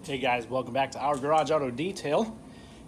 Hey guys, welcome back to Our Garage Auto Detail.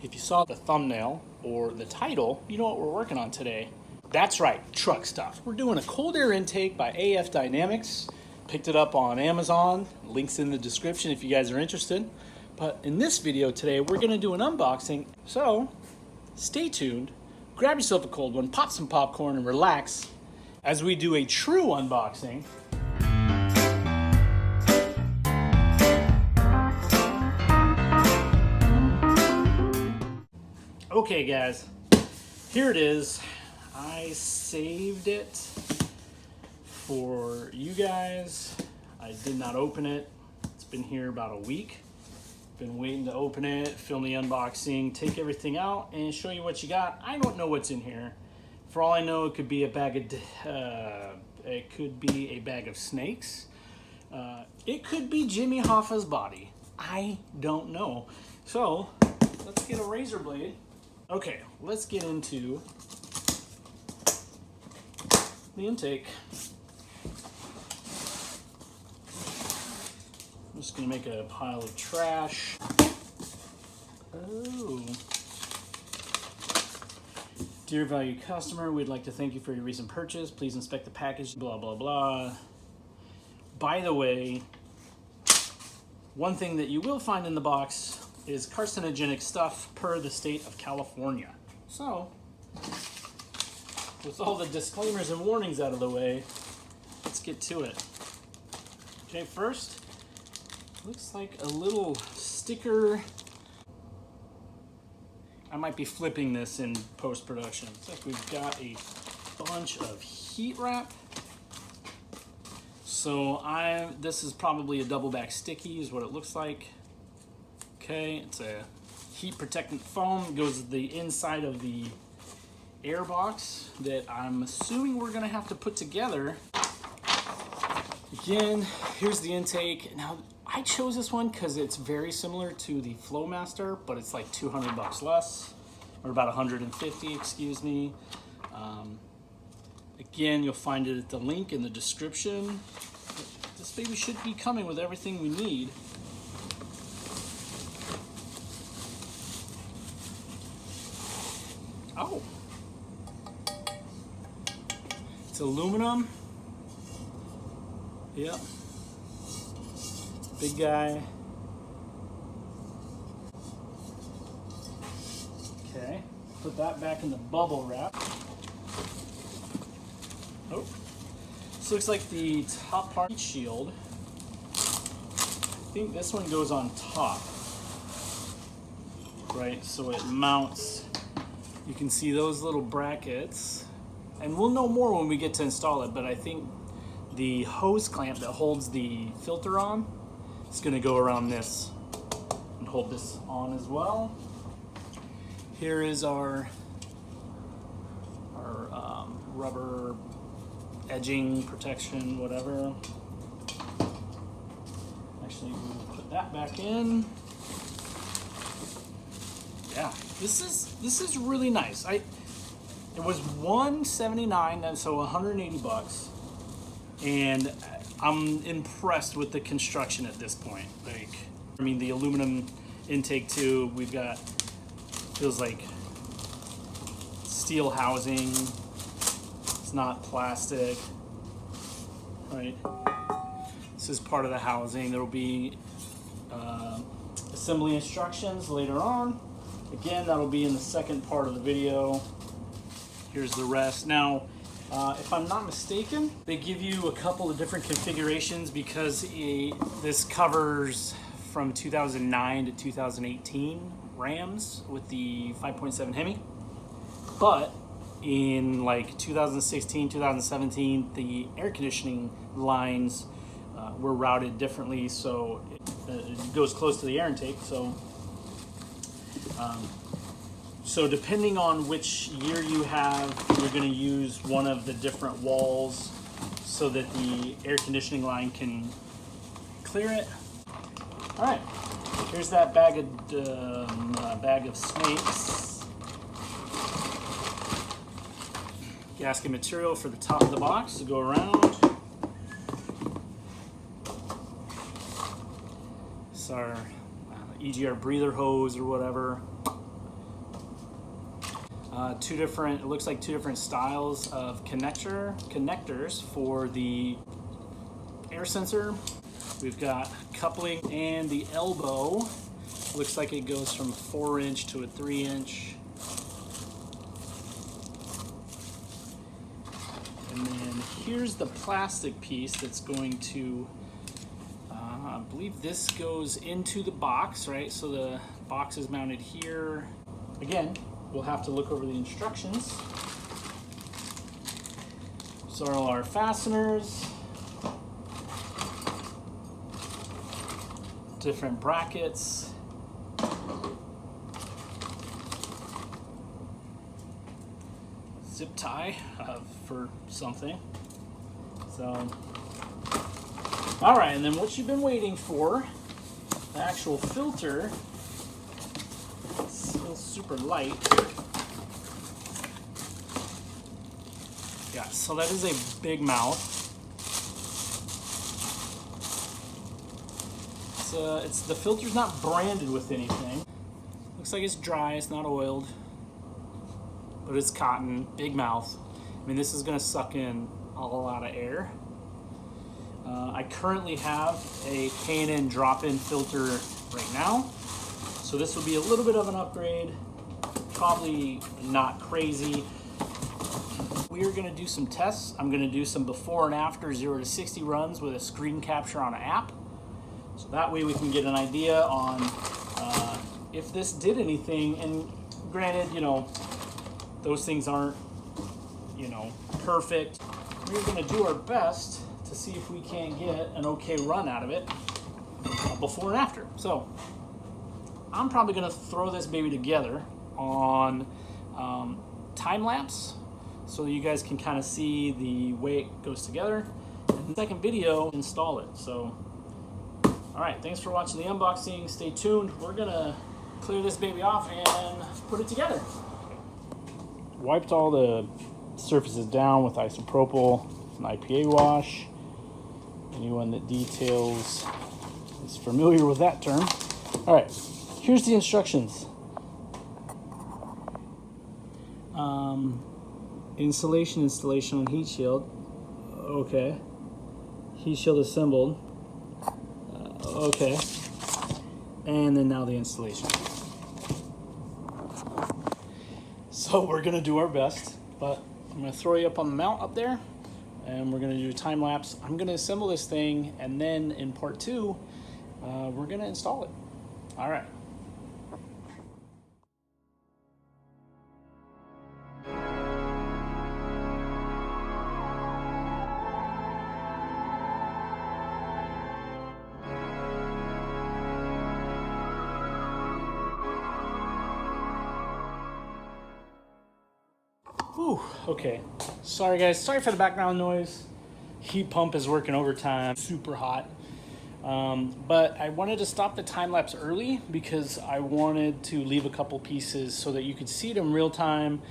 If you saw the thumbnail or the title, you know what we're working on today. That's right, truck stuff. We're doing a cold air intake by AF Dynamics. Picked it up on Amazon. Links in the description if you guys are interested. But in this video today, we're gonna do an unboxing. So stay tuned, grab yourself a cold one, pop some popcorn and relax as we do a true unboxing. Okay guys, here it is. I saved it for you guys. I did not open it. It's been here about a week. Been waiting to open it, film the unboxing, take everything out and show you what you got. I don't know what's in here. For all I know, it could be a bag of snakes. It could be Jimmy Hoffa's body. I don't know. So let's get a razor blade. Okay, let's get into the intake. I'm just gonna make a pile of trash. Oh. Dear valued customer, we'd like to thank you for your recent purchase. Please inspect the package, blah, blah, blah. By the way, one thing that you will find in the box is carcinogenic stuff per the state of California. So, with all the disclaimers and warnings out of the way, let's get to it. Okay, first, looks like a little sticker. I might be flipping this in post-production. Looks like we've got a bunch of heat wrap. So this is probably a double back sticky is what it looks like. Okay, it's a heat protectant foam. It goes to the inside of the air box that I'm assuming we're gonna have to put together. Again, here's the intake. Now, I chose this one because it's very similar to the Flowmaster, but it's like 200 bucks less, or about 150, excuse me. Again, you'll find it at the link in the description. This baby should be coming with everything we need. Oh, it's aluminum. Yep. Big guy. Okay, put that back in the bubble wrap. Oh, this looks like the top part shield. I think this one goes on top, right? So it mounts. You can see those little brackets, and we'll know more when we get to install it, but I think the hose clamp that holds the filter on is going to go around this and hold this on as well. Here is our rubber edging protection, whatever. Actually, we'll put that back in. Yeah, this is really nice. It was $179, so 180 bucks, and I'm impressed with the construction at this point. Like, I mean, the aluminum intake too. We've got, feels like steel housing. It's not plastic, right? This is part of the housing. There will be assembly instructions later on. Again, that'll be in the second part of the video. Here's the rest. Now, if I'm not mistaken, they give you a couple of different configurations because this covers from 2009 to 2018 Rams with the 5.7 Hemi. But in like 2016, 2017, the air conditioning lines were routed differently, so it goes close to the air intake. So depending on which year you have, you're going to use one of the different walls so that the air conditioning line can clear it. All right, here's that bag of snakes. Gasket material for the top of the box to go around. It's our EGR breather hose or whatever. It looks like two different styles of connectors for the air sensor. We've got coupling, and the elbow looks like it goes from 4-inch to a 3-inch. And then here's the plastic piece that's going to, I believe this goes into the box, right? So the box is mounted here. Again, we'll have to look over the instructions. So all our fasteners, different brackets, zip tie for something. So, all right, and then what you've been waiting for, the actual filter. It's still super light. Yeah, so that is a big mouth. It's the filter's not branded with anything. Looks like it's dry, it's not oiled, but it's cotton, big mouth. I mean, this is gonna suck in a lot of air. I currently have a K&N drop-in filter right now, so this will be a little bit of an upgrade, probably not crazy. We are gonna do some tests. I'm gonna do some before and after 0 to 60 runs with a screen capture on an app. So that way we can get an idea on if this did anything. And granted, you know, those things aren't, you know, perfect. We're gonna do our best to see if we can't get an okay run out of it before and after. So I'm probably gonna throw this baby together on time lapse so you guys can kind of see the way it goes together. And the second video, install it. So, all right, thanks for watching the unboxing. Stay tuned. We're gonna clear this baby off and put it together. Wiped all the surfaces down with isopropyl and IPA wash. Anyone that details is familiar with that term. All right, here's the instructions. Installation on heat shield. Okay. Heat shield assembled. Okay. And then now the installation. So we're gonna do our best, but I'm gonna throw you up on the mount up there, and we're gonna do a time lapse. I'm gonna assemble this thing, and then in part 2, we're gonna install it. All right. Whew, okay. Sorry guys, sorry for the background noise. Heat pump is working overtime, super hot. But I wanted to stop the time lapse early because I wanted to leave a couple pieces so that you could see it in real time.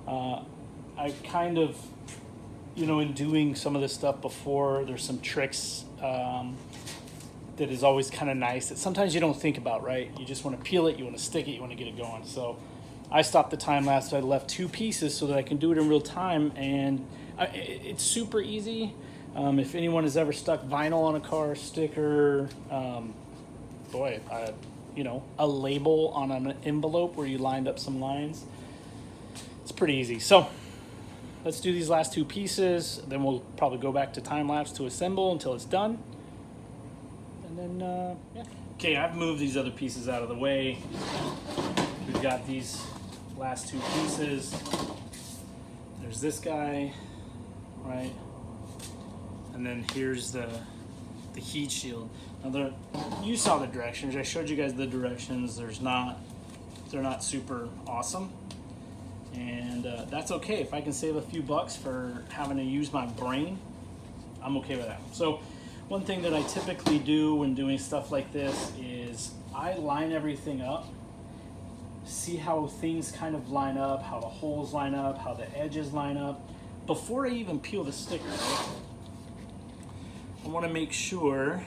I kind of, you know, in doing some of this stuff before, there's some tricks that is always kind of nice that sometimes you don't think about, right? You just want to peel it, you want to stick it, you want to get it going. So I stopped the time lapse. I left 2 pieces so that I can do it in real time, and it's super easy. If anyone has ever stuck vinyl on a car, sticker, you know, a label on an envelope where you lined up some lines, it's pretty easy. So let's do these last 2 pieces, then we'll probably go back to time lapse to assemble until it's done, and then yeah. Okay, I've moved these other pieces out of the way. We've got these last 2 pieces. There's this guy, right? And then here's the heat shield. Now you saw the directions. I showed you guys the directions. They're not super awesome, and that's okay. If I can save a few bucks for having to use my brain, I'm okay with that. So one thing that I typically do when doing stuff like this is I line everything up, see how things kind of line up, how the holes line up, how the edges line up, before I even peel the sticker. Right? I want to make sure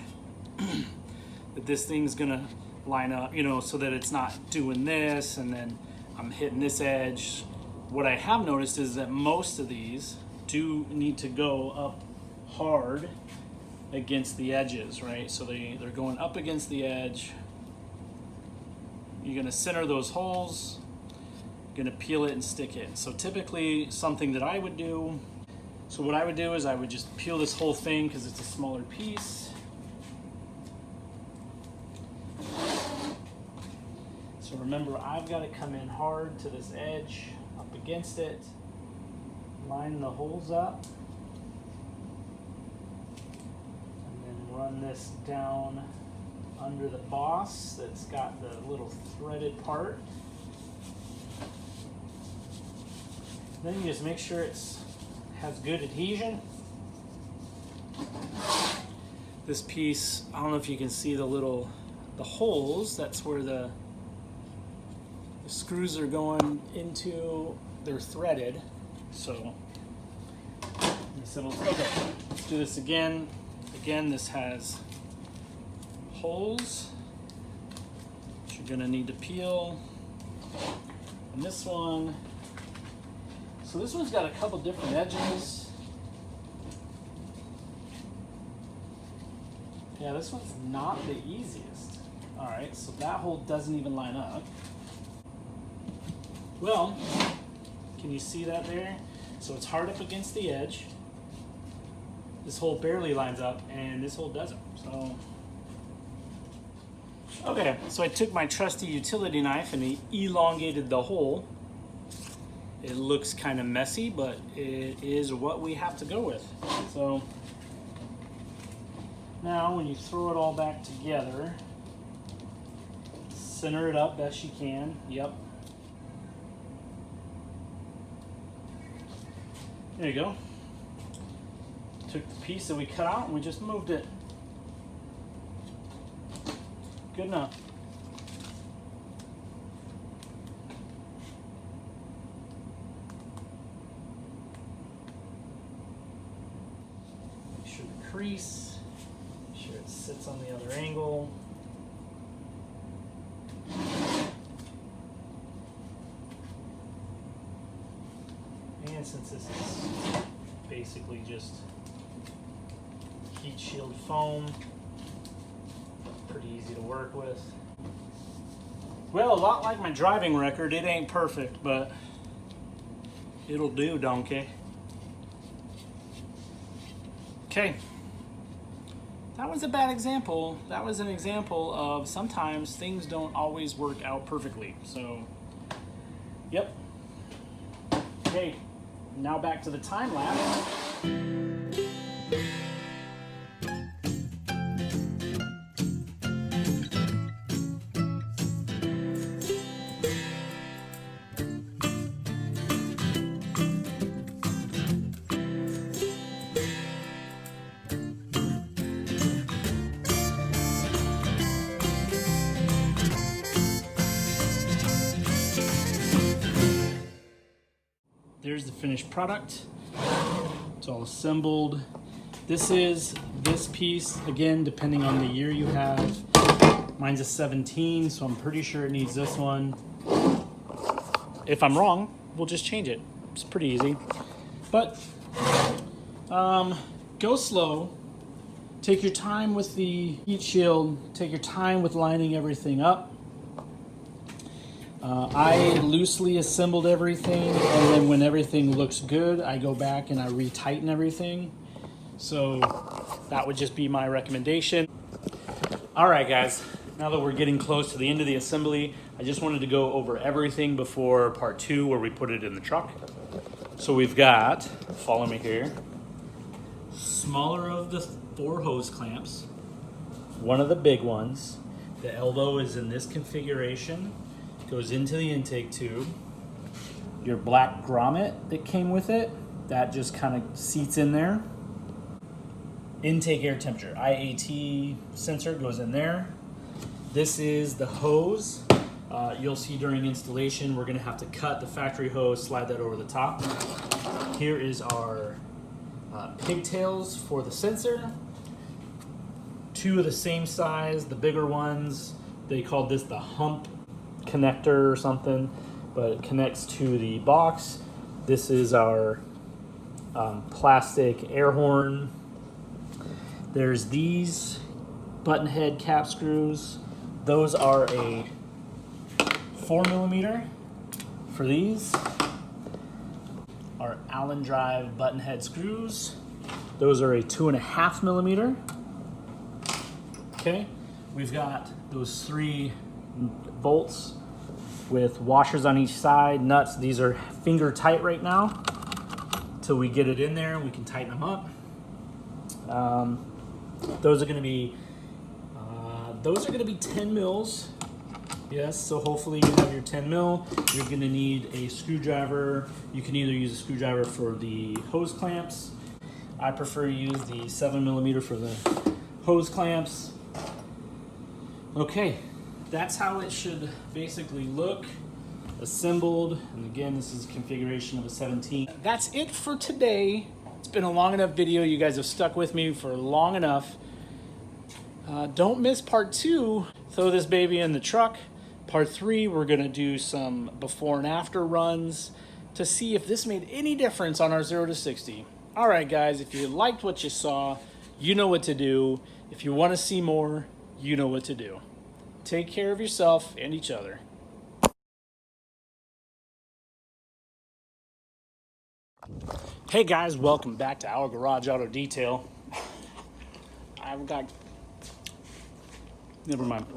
that this thing's gonna line up, you know, so that it's not doing this and then I'm hitting this edge. What I have noticed is that most of these do need to go up hard against the edges, right? So they're going up against the edge. You're gonna center those holes, gonna peel it and stick it. So typically something that I would do, so what I would do is I would just peel this whole thing because it's a smaller piece. So remember, I've got to come in hard to this edge, up against it, line the holes up, and then run this down under the boss that's got the little threaded part. Then you just make sure it has good adhesion. This piece, I don't know if you can see the holes, that's where the screws are going into, they're threaded. So, okay, let's do this again. Again, this has holes that you're gonna need to peel. And this one, so this one's got a couple different edges. Yeah, this one's not the easiest. All right, so that hole doesn't even line up. Well, can you see that there? So it's hard up against the edge. This hole barely lines up, and this hole doesn't. So, okay, so I took my trusty utility knife and elongated the hole. It looks kind of messy, but it is what we have to go with. So now when you throw it all back together, center it up best you can. Yep. There you go. Took the piece that we cut out and we just moved it. Good enough. Make sure the crease, make sure it sits on the other angle. And since this is basically just heat shield foam, pretty easy to work with. Well, a lot like my driving record, it ain't perfect, but it'll do, donkey. Okay, that was a bad example. That was an example of sometimes things don't always work out perfectly. So, yep. Okay. Now back to the time lapse. There's the finished product. It's all assembled. This is this piece, again, depending on the year you have. Mine's a 17, so I'm pretty sure it needs this one. If I'm wrong, we'll just change it. It's pretty easy. But go slow. Take your time with the heat shield. Take your time with lining everything up. I loosely assembled everything, and then when everything looks good, I go back and I retighten everything. So that would just be my recommendation. All right, guys, now that we're getting close to the end of the assembly, I just wanted to go over everything before part 2 where we put it in the truck. So we've got, follow me here, smaller of the 4 hose clamps, one of the big ones. The elbow is in this configuration. Goes into the intake tube. Your black grommet that came with it, that just kind of seats in there. Intake air temperature, IAT sensor goes in there. This is the hose. You'll see during installation, we're gonna have to cut the factory hose, slide that over the top. Here is our pigtails for the sensor. 2 of the same size, the bigger ones, They called this the hump connector or something, but it connects to the box. This is our plastic air horn. There's these button head cap screws. Those are a 4mm for these. Our Allen drive button head screws. Those are a 2.5mm. Okay, we've got those 3 bolts with washers on each side, nuts. These are finger tight right now. Till we get it in there, we can tighten them up. Those are going to be 10 mils. Yes, so hopefully you have your 10 mil. You're going to need a screwdriver. You can either use a screwdriver for the hose clamps. I prefer to use the 7mm for the hose clamps. Okay, that's how it should basically look assembled. And again, this is a configuration of a 17. That's it for today. It's been a long enough video. You guys have stuck with me for long enough. Don't miss part 2. Throw this baby in the truck. Part 3, we're gonna do some before and after runs to see if this made any difference on our 0 to 60. All right, guys, if you liked what you saw, you know what to do. If you wanna see more, you know what to do. Take care of yourself and each other. Hey guys, welcome back to Our Garage Auto Detail. I've got, never mind.